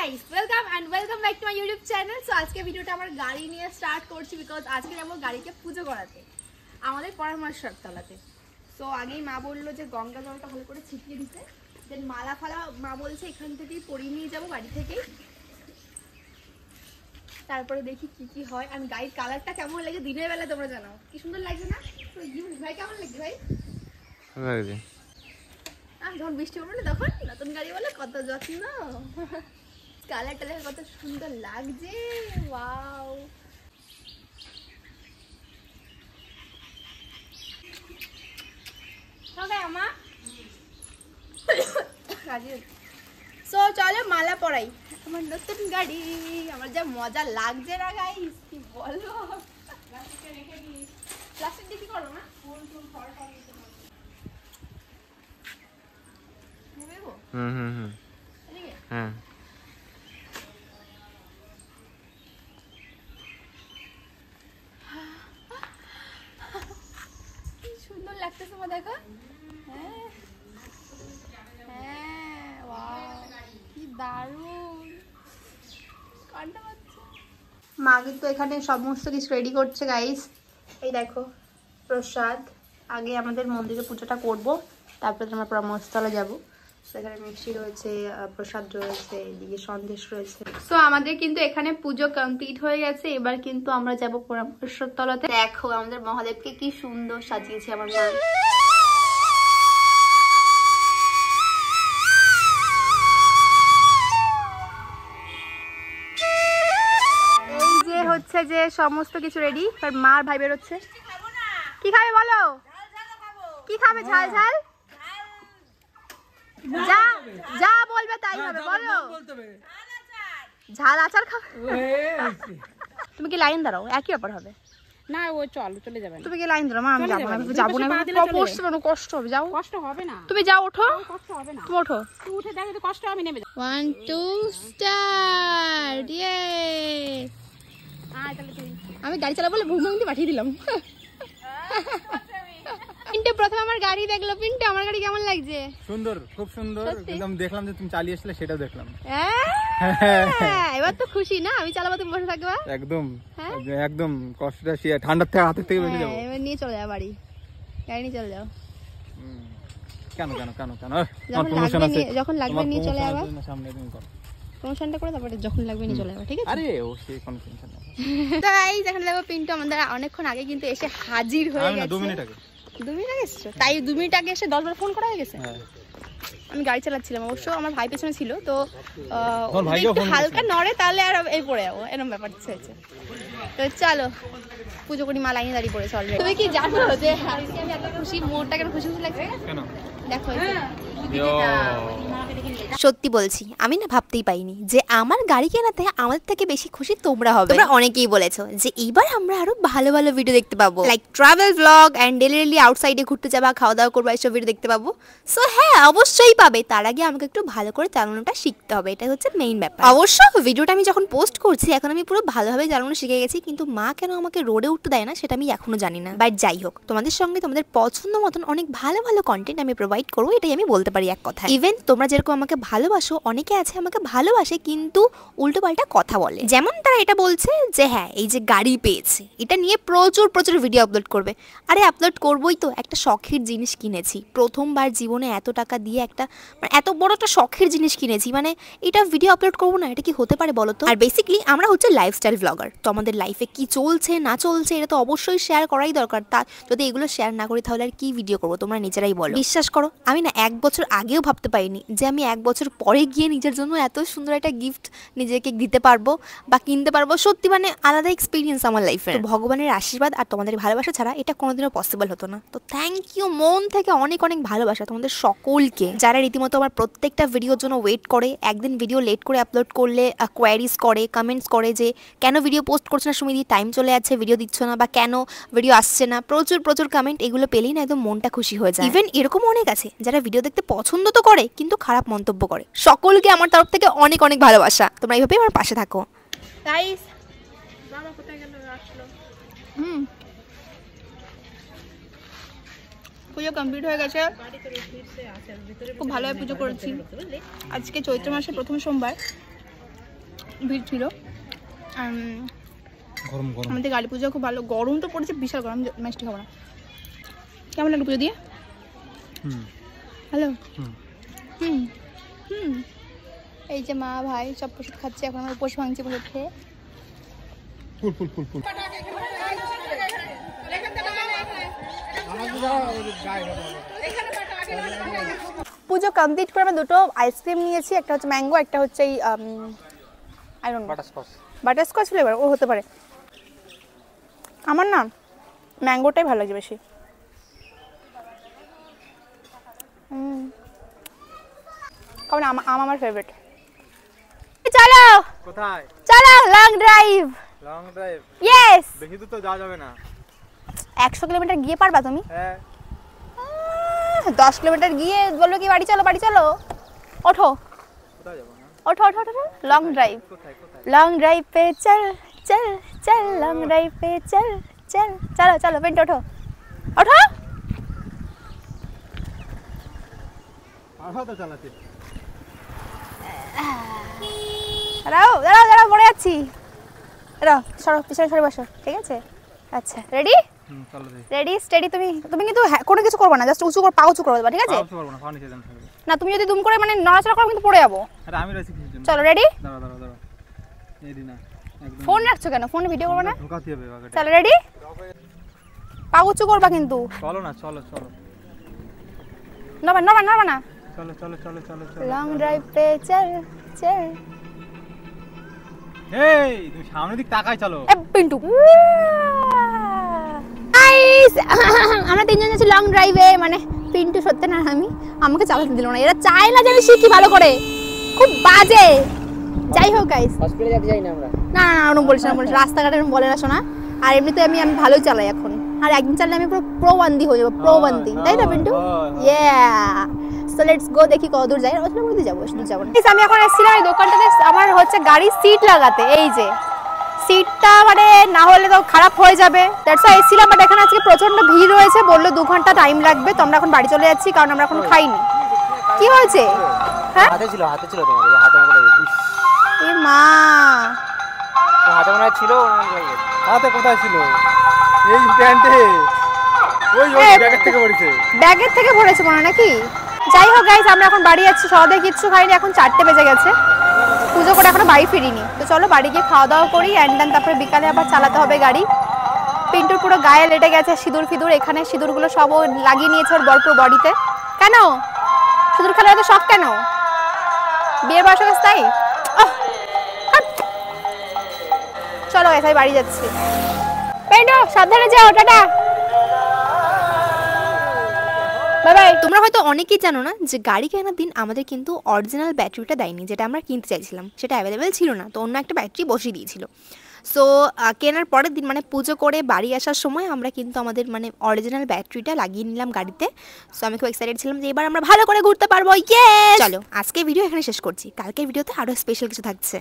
Guys welcome back to my YouTube channel. So আজকে ভিডিওটা আমার গাড়ি নিয়ে স্টার্ট করছি বিকজ আজকে যাবো গাড়িকে পুজো করাতে আমাদের পরামর্শের তলাতে। সো আগেই মা বললো যে গঙ্গা জলটা ভালো করে ছিটিয়ে দিতে, দেন মালা ফালা মা বলছে এখান থেকেই পরিয়ে নিয়ে যাবো গাড়ি থেকেই। তারপরে দেখি কি কি হয়। আর গাড়ির কালারটা কেমন লাগে দিনের বেলা তোমরা জানাও, কি সুন্দর লাগছে না? ভাই কেমন লাগছে ভাই? যখন বৃষ্টি পড়বে না তখন নতুন গাড়ি বলে কত যত্ন, কালারটা দেখে কত সুন্দর লাগছে। ওয়াও, সো চলো মালা পরাই আমার নতুন গাড়ি। আমার যা মজা লাগছে না গাইস, কি বলো। প্লাস্টিক দিয়ে কি করো না, ফুল ফুল ফল ফল হ্যাঁ কি সুন্দর লাগতেছে মা, দেখো। হ্যাঁ হ্যাঁ, ওয়াও কি দারুণ। মা কিন্তু এখানে সমস্ত কিছু রেডি করছে গাইস। এই দেখো প্রসাদ, আগে আমাদের মন্দিরে পুজোটা করব, তারপরে আমরা পরামর্শতলা যাবো। এখানে মিষ্টি রয়েছে, প্রসাদ রয়েছে, এদিকে সন্দেশ রয়েছে। সো আমাদের কিন্তু এখানে পুজো কমপ্লিট হয়ে গেছে। এবার কিন্তু আমরা যাব পরামর্শতলাতে। দেখো আমাদের মহাদেবকে কি সুন্দর সাজিয়েছে আমার মা। এই যে হচ্ছে যে সমস্ত কিছু রেডি। আর মার ভাই বেরোচ্ছে। কি খাবে বলো, কি খাবে? ঝাল ঝাল যা যা বলবে তাই হবে, বলো। ঝাল আচার খাবে? তুমি কি লাইন দাঁড়াও, একই ব্যাপার হবে না। ও চলে যাবে। তুমি কি লাইন দাঁড়াও? মা আমি যাবো না, যাবো না, কষ্ট হবে। যাও, কষ্ট হবে না, তুমি যাও, ওঠো। কষ্ট হবে না, তুমি ওঠো। তুই উঠে দেখো তো কষ্ট, আমি নেমে যাব। 1 2 স্টার্ট। ইয়ে, তাহলে তুই। আমি গাড়ি চালাবো বলে ভুমভুম দিয়ে পাঠিয়ে দিলাম। পিন্টু প্রথমে আমার গাড়ি দেখলো। পিন্টু আমার গাড়ি কেমন লাগছে? সুন্দর, খুব সুন্দর। একদম দেখলাম যে তুমি চালিয়ে আসলে, সেটাও দেখলাম। এবার তো খুশি না? আমি চালাবো, তুমি বসে থাকবা। একদম একদম কষ্টটা ঠান্ডার থেকে হাতের থেকে বেঁচে যাবো। এবার নিয়ে চলে যাও বাড়ি, গাড়ি নিয়ে চলে যাও। কেন কেন কেন কেন যখন লাগবে নিয়ে চলে যাবা। সামনে তুমি করো প্রমোশনটা করে তারপরে যখন লাগবে নিয়ে চলে যাবা, ঠিক আছে? আরে ও সেই কোন টেনশন নেই। তো গাইস এখানে দেখো পিন্টু আমাদের অনেকক্ষণ আগে কিন্তু এসে হাজির হয়ে গেছে। 2 মিনিট আগে। 2 মিনিট আগে এসেছো? তাই 2 মিনিট আগে এসে 10 বার ফোন করা হয়ে গেছে। আমি গাড়ি চালাচ্ছিলাম, অবশ্য আমার ভাই পেছনে ছিল, তো হালকা নড়ে তাহলে আর এই পড়ে যাবো, এরকম ব্যাপার হয়েছে। তো চলো পুজো করি। মা লাইনে দাঁড়িয়ে পড়েছে অলরেডি। তুমি কি জানো যে আজকে আমি এত খুশি, মোড়টা কেন খুশি খুশি লাগছে? কেন দেখো সত্যি বলছি, আমি না ভাবতেই পাইনি যে আমার গাড়ি কেনাতে আমাদের থেকে বেশি খুশি তোমরা হবে। তোমরা অনেকেই বলেছো যে এবার আমরা আরো ভালো ভালো ভিডিও দেখতে পাবো, like travel blog and daily আউটসাইডে ঘুরতে যাবা, খাওয়া দাওয়া করবো, এইসব ভিডিও দেখতে পাবো। সো হ্যাঁ, অবশ্যই পাবে। তার আগে আমাকে একটু ভালো করে চালানোটা শিখতে হবে, এটা হচ্ছে মেইন ব্যাপার। অবশ্য ভিডিওটা আমি যখন পোস্ট করছি এখন আমি পুরো ভালোভাবে চালানো শিখে গেছি, কিন্তু মা কেন আমাকে রোডে উঠতে দেয় না সেটা আমি এখনো জানি না। বাট যাই হোক, তোমাদের সঙ্গে তোমাদের পছন্দ মতন অনেক ভালো ভালো কন্টেন্ট আমি প্রোভাইড করবো, এটাই আমি বলতে পারি এক কথা। ইভেন তোমরা যেরকম আমাকে ভালোবাসো, অনেকে আছে আমাকে ভালোবাসে কিন্তু উল্টো পাল্টা কথা বলে। যেমন তারা এটা বলছে যে হ্যাঁ এই যে গাড়ি পেয়েছে, এটা নিয়ে প্রচুর প্রচুর ভিডিও আপলোড করবে। আরে আপলোড করবোই তো, একটা শখের জিনিস কিনেছি, প্রথমবার জীবনে এত টাকা দিয়ে একটা এত বড় একটা শখের জিনিস কিনেছি, মানে এটা ভিডিও আপলোড করবো না? এটা কি হতে পারে বলো তো? আর বেসিক্যালি আমরা হচ্ছে লাইফস্টাইল ব্লগার, তো আমাদের লাইফে কি চলছে না চলছে এটা তো অবশ্যই শেয়ার করাই দরকার। তা যদি এগুলো শেয়ার না করি তাহলে আর কি ভিডিও করবো, তোমরা নিজেরাই বলো। বিশ্বাস করো, আমি না 1 বছর আগেও ভাবতে পারিনি যে আমি 1 বছর পরে গিয়ে নিজের জন্য এত সুন্দর একটা গিফট নিজেকে দিতে পারবো বা কিনতে পারবো। সত্যি মানে আলাদা এক্সপিরিয়েন্স আমার লাইফে। ভগবানের আশীর্বাদ আর তোমাদের ভালোবাসা ছাড়া এটা কোনোদিনও পসিবল হতো না। তো থ্যাংক ইউ, মন থেকে অনেক অনেক ভালোবাসা তোমাদের সকলকে, যারা রীতিমতো আমার প্রত্যেকটা ভিডিওর জন্য ওয়েট করে। একদিন ভিডিও লেট করে আপলোড করলে কোয়ারিজ করে, কমেন্টস করে যে কেন ভিডিও পোস্ট করছো না সুমিদি, টাইম চলে যাচ্ছে, ভিডিও দিচ্ছ না, বা কেন ভিডিও আসছে না। প্রচুর প্রচুর কমেন্ট, এগুলো পেলেই না একদম মনটা খুশি হয়ে যায়। ইভেন এরকম অনেক আছে যারা ভিডিও দেখতে পছন্দ তো করে কিন্তু খারাপ মন্তব্য করে। সকলকে আমার তরফ থেকে অনেক অনেক ভালোবাসা, তোমরা এইভাবেই আমার পাশে থাকো গাইস। বাবা কোথায় গেল? আসলো। পুজো কমপ্লিট হয়ে গেছে, খুব ভালোভাবে পুজো করেছি। আজকে চৈত্র মাসের প্রথম সোমবার, ভিড় ছিল। গরম গরম। আমাদের কালী পুজো খুব ভালো, গরম তো পড়েছে বিশাল গরম, মিষ্টি খাবো না। কেমন লাগলো পুজো দিয়ে? হ্যালো। এই যে মা ভাই সব প্রসাদ খাচ্ছে, এখন আমরা উপোস ভাঙছি প্রসাদ খেয়ে। ফুল ফুল ফুল ফুল। পুজো কমপ্লিট করে আমরা দুটো আইসক্রিম নিয়েছি, একটা হচ্ছে ম্যাঙ্গো, একটা হচ্ছে এই I don't know butterscotch flavour, ও হতে পারে। আমার না ম্যাঙ্গোটাই ভালো লাগে বেশি। কারণ আমার ফেভারিট। চলো কোথায়? চলো long drive. Long drive? Yes. বেশি দূর তো যাওয়া যাবে না। 100 কিলোমিটার গিয়ে পারবা তুমি? হ্যাঁ। 10 কিলোমিটার গিয়ে বললো কি বাড়ি চলো বাড়ি চলো। ওঠো কোথায় যাবো না? ওঠো ওঠো ওঠো লং ড্রাইভ। কোথায় কোথায়? লং ড্রাইভ পে চল চল চল লং ড্রাইভ পে চল চল। চলো চলো পেন্ট ওঠো ওঠো। আরো তো চালাতে। দাঁড়াও দাঁড়াও দাঁড়াও পড়ে যাচ্ছি। দাঁড়াও সরো পিছনে সরে বসো, ঠিক আছে? আচ্ছা রেডি? চলো রে। Ready steady. তুমি কিন্তু কোনো কিছু করবে না, জাস্ট উঁচু করে পা উঁচু করে দেবা, ঠিক আছে? পাউচ করব না, পাও নিচে দেন থাকবে। না তুমি যদি দুম করে মানে নড়াচড়া করো কিন্তু পড়ে যাবো। আরে আমি রয়েছি কিছু জন্য। চলো রেডি? দাঁড়াও দাঁড়াও দাঁড়াও। এই দিনা একদম। ফোন রাখছো কেন? ফোনে ভিডিও করবে না? ঢোকাতে হবে বাগাটা। চলো রেডি? পা উঁচু করবা কিন্তু। চলো না, চলো চলো। নড়বা নড়বা নড়বা না। চলো চলো চলো চলো চলো। লং ড্রাইভ পে চল চল। এই তুমি সামনের দিক তাকাই চলো। এ পিন্টু গাইস আমরা তিনজন যাচ্ছি লং ড্রাইভে, মানে পিন্টু সত্যি না আমি, আমাকে চালাতে দিল না। এরা চায় না যে আমি শিখি ভালো করে, খুব বাজে। যাই হোক গাইস, হসপিটালে যেতে চাই না আমরা। না না না ওরকম বলিস না, বলিস রাস্তাঘাটে এরকম বলে না শোনা। আর এমনিতে আমি ভালোই চালাই এখন, আর একদিন চালালে আমি পুরো প্রবান্দি হয়ে যাবো, প্রবান্দি, তাই না Pintu? Yeah so let's go, দেখি কত দূর যাই। ওখানে মধ্যে যাবো, দূর যাবো না। আমি এখন এসেছিলাম এই দোকানটাতে আমার হচ্ছে গাড়ির সিট লাগাতে। এই যে সিটটা মানে না হলে তো খারাপ হয়ে যাবে, দ্যাটস ওয়াই এসেছিলাম। বাট এখানে আজকে প্রচন্ড ভিড় রয়েছে, বললো 2 ঘন্টা টাইম লাগবে। তো আমরা এখন বাড়ি চলে যাচ্ছি, কারণ আমরা এখন খাইনি। কি হয়েছে? হ্যাঁ হাতে ছিল তোমার, এই হাতে মনে লাগে। এ মা, হাতে মনে ছিল, ওনার লাগে। হাতে কোথায় ছিল? এই প্যান্টে। ওই ব্যাগের থেকে পড়েছে। ব্যাগের থেকে ভরেছে মনে হয় নাকি? যাই হোক গাইস, আমরা এখন বাড়ি যাচ্ছি। সবাই কিচ্ছু খাইনি, এখন 4টে বেজে গেছে। পুজো করে এখনো বাড়ি ফিরিনি। তো চলো বাড়ি গিয়ে খাওয়া দাওয়া করি, অ্যান্ড দেন তারপরে বিকালে আবার চালাতে হবে গাড়ি। পিন্টুর পুরো গায়ে লেটে গেছে সিঁদুর ফিঁদুর, এখানে সিঁদুরগুলো সব লাগিয়ে নিয়েছে ওর বর পুরো বডিতে। কেন সিঁদুর খেলার এত শখ কেন? বিয়ের বয়স হয়েছে তাই? চলো গাইস আমি বাড়ি যাচ্ছি। পিন্টু সাবধানে যাও, টাটা বাই বাই। তোমরা হয়তো অনেকেই জানো না যে গাড়ি কেনার দিন আমাদের কিন্তু অরিজিনাল ব্যাটারিটা দেয়নি, যেটা আমরা কিনতে চাইছিলাম সেটা অ্যাভেলেবেল ছিল না, তো অন্য একটা ব্যাটারি বসিয়ে দিয়েছিল। সো কেনার পরের দিন মানে পুজো করে বাড়ি আসার সময় আমরা কিন্তু আমাদের মানে অরিজিনাল ব্যাটারিটা লাগিয়ে নিলাম গাড়িতে। সো আমি খুব এক্সাইটেড ছিলাম যে এবার আমরা ভালো করে ঘুরতে পারবো। ইয়েস! চলো আজকে ভিডিও এখানে শেষ করছি, কালকের ভিডিওতে আরও স্পেশাল কিছু থাকছে।